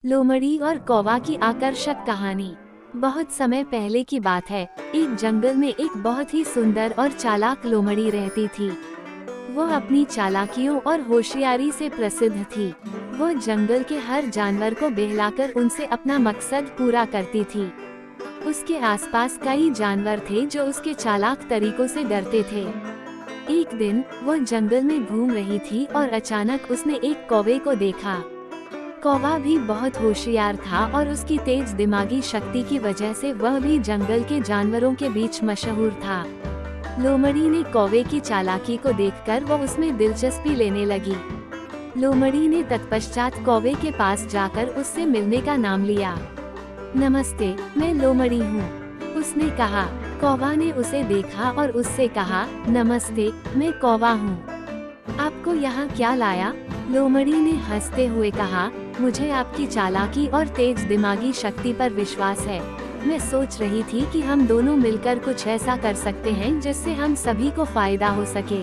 लोमड़ी और कौवा की आकर्षक कहानी। बहुत समय पहले की बात है। एक जंगल में एक बहुत ही सुंदर और चालाक लोमड़ी रहती थी। वो अपनी चालाकियों और होशियारी से प्रसिद्ध थी। वो जंगल के हर जानवर को बहलाकर उनसे अपना मकसद पूरा करती थी। उसके आसपास कई जानवर थे जो उसके चालाक तरीकों से डरते थे। एक दिन वो जंगल में घूम रही थी और अचानक उसने एक कौवे को देखा। कौवा भी बहुत होशियार था और उसकी तेज दिमागी शक्ति की वजह से वह भी जंगल के जानवरों के बीच मशहूर था। लोमड़ी ने कौवे की चालाकी को देखकर वो उसमें दिलचस्पी लेने लगी। लोमड़ी ने तत्पश्चात कौवे के पास जाकर उससे मिलने का नाम लिया। नमस्ते, मैं लोमड़ी हूँ, उसने कहा। कौवा ने उसे देखा और उससे कहा, नमस्ते, मैं कौवा हूँ, आपको यहाँ क्या लाया? लोमड़ी ने हंसते हुए कहा, मुझे आपकी चालाकी और तेज दिमागी शक्ति पर विश्वास है। मैं सोच रही थी कि हम दोनों मिलकर कुछ ऐसा कर सकते हैं जिससे हम सभी को फायदा हो सके।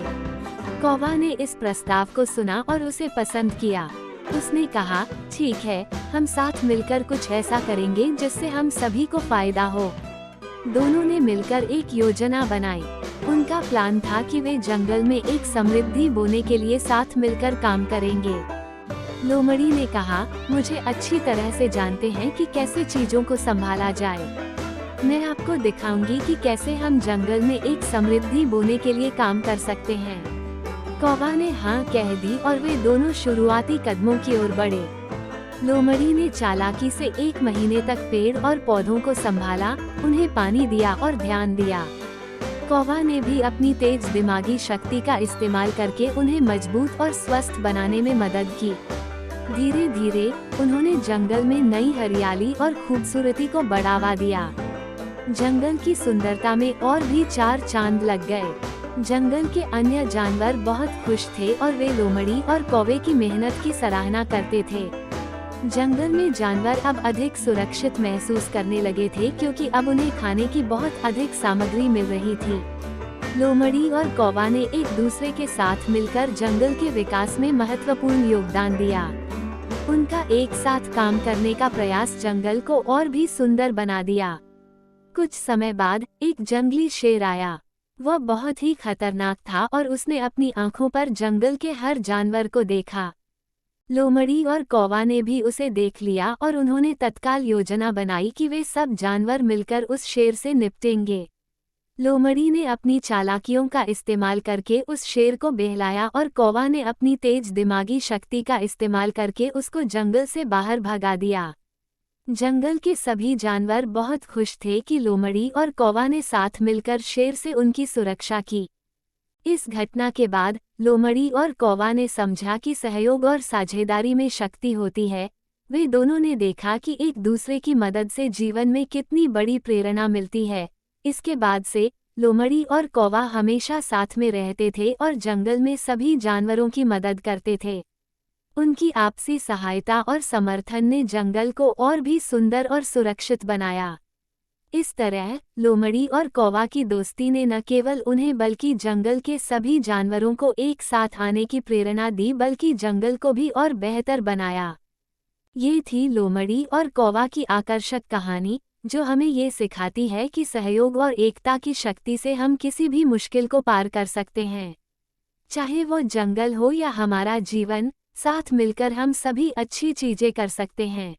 कौवा ने इस प्रस्ताव को सुना और उसे पसंद किया। उसने कहा, ठीक है, हम साथ मिलकर कुछ ऐसा करेंगे जिससे हम सभी को फायदा हो। दोनों ने मिलकर एक योजना बनाई। उनका प्लान था कि वे जंगल में एक समृद्धि बोने के लिए साथ मिलकर काम करेंगे। लोमड़ी ने कहा, मुझे अच्छी तरह से जानते हैं कि कैसे चीजों को संभाला जाए। मैं आपको दिखाऊंगी कि कैसे हम जंगल में एक समृद्धि बोने के लिए काम कर सकते हैं। कौवा ने हाँ कह दी और वे दोनों शुरुआती कदमों की ओर बढ़े। लोमड़ी ने चालाकी से 1 महीने तक पेड़ और पौधों को संभाला, उन्हें पानी दिया और ध्यान दिया। कौवा ने भी अपनी तेज दिमागी शक्ति का इस्तेमाल करके उन्हें मजबूत और स्वस्थ बनाने में मदद की। धीरे धीरे उन्होंने जंगल में नई हरियाली और खूबसूरती को बढ़ावा दिया। जंगल की सुंदरता में और भी 4 चांद लग गए। जंगल के अन्य जानवर बहुत खुश थे और वे लोमड़ी और कौवे की मेहनत की सराहना करते थे। जंगल में जानवर अब अधिक सुरक्षित महसूस करने लगे थे क्योंकि अब उन्हें खाने की बहुत अधिक सामग्री मिल रही थी। लोमड़ी और कौवा ने एक दूसरे के साथ मिलकर जंगल के विकास में महत्वपूर्ण योगदान दिया। उनका एक साथ काम करने का प्रयास जंगल को और भी सुंदर बना दिया। कुछ समय बाद एक जंगली शेर आया। वह बहुत ही खतरनाक था और उसने अपनी आंखों पर जंगल के हर जानवर को देखा। लोमड़ी और कौवा ने भी उसे देख लिया और उन्होंने तत्काल योजना बनाई कि वे सब जानवर मिलकर उस शेर से निपटेंगे। लोमड़ी ने अपनी चालाकियों का इस्तेमाल करके उस शेर को बहलाया और कौवा ने अपनी तेज दिमागी शक्ति का इस्तेमाल करके उसको जंगल से बाहर भगा दिया। जंगल के सभी जानवर बहुत खुश थे कि लोमड़ी और कौवा ने साथ मिलकर शेर से उनकी सुरक्षा की। इस घटना के बाद लोमड़ी और कौवा ने समझा कि सहयोग और साझेदारी में शक्ति होती है। वे दोनों ने देखा कि एक दूसरे की मदद से जीवन में कितनी बड़ी प्रेरणा मिलती है। इसके बाद से लोमड़ी और कौवा हमेशा साथ में रहते थे और जंगल में सभी जानवरों की मदद करते थे। उनकी आपसी सहायता और समर्थन ने जंगल को और भी सुंदर और सुरक्षित बनाया। इस तरह लोमड़ी और कौवा की दोस्ती ने न केवल उन्हें बल्कि जंगल के सभी जानवरों को एक साथ आने की प्रेरणा दी, बल्कि जंगल को भी और बेहतर बनाया। ये थी लोमड़ी और कौवा की आकर्षक कहानी, जो हमें ये सिखाती है कि सहयोग और एकता की शक्ति से हम किसी भी मुश्किल को पार कर सकते हैं। चाहे वो जंगल हो या हमारा जीवन, साथ मिलकर हम सभी अच्छी चीजें कर सकते हैं।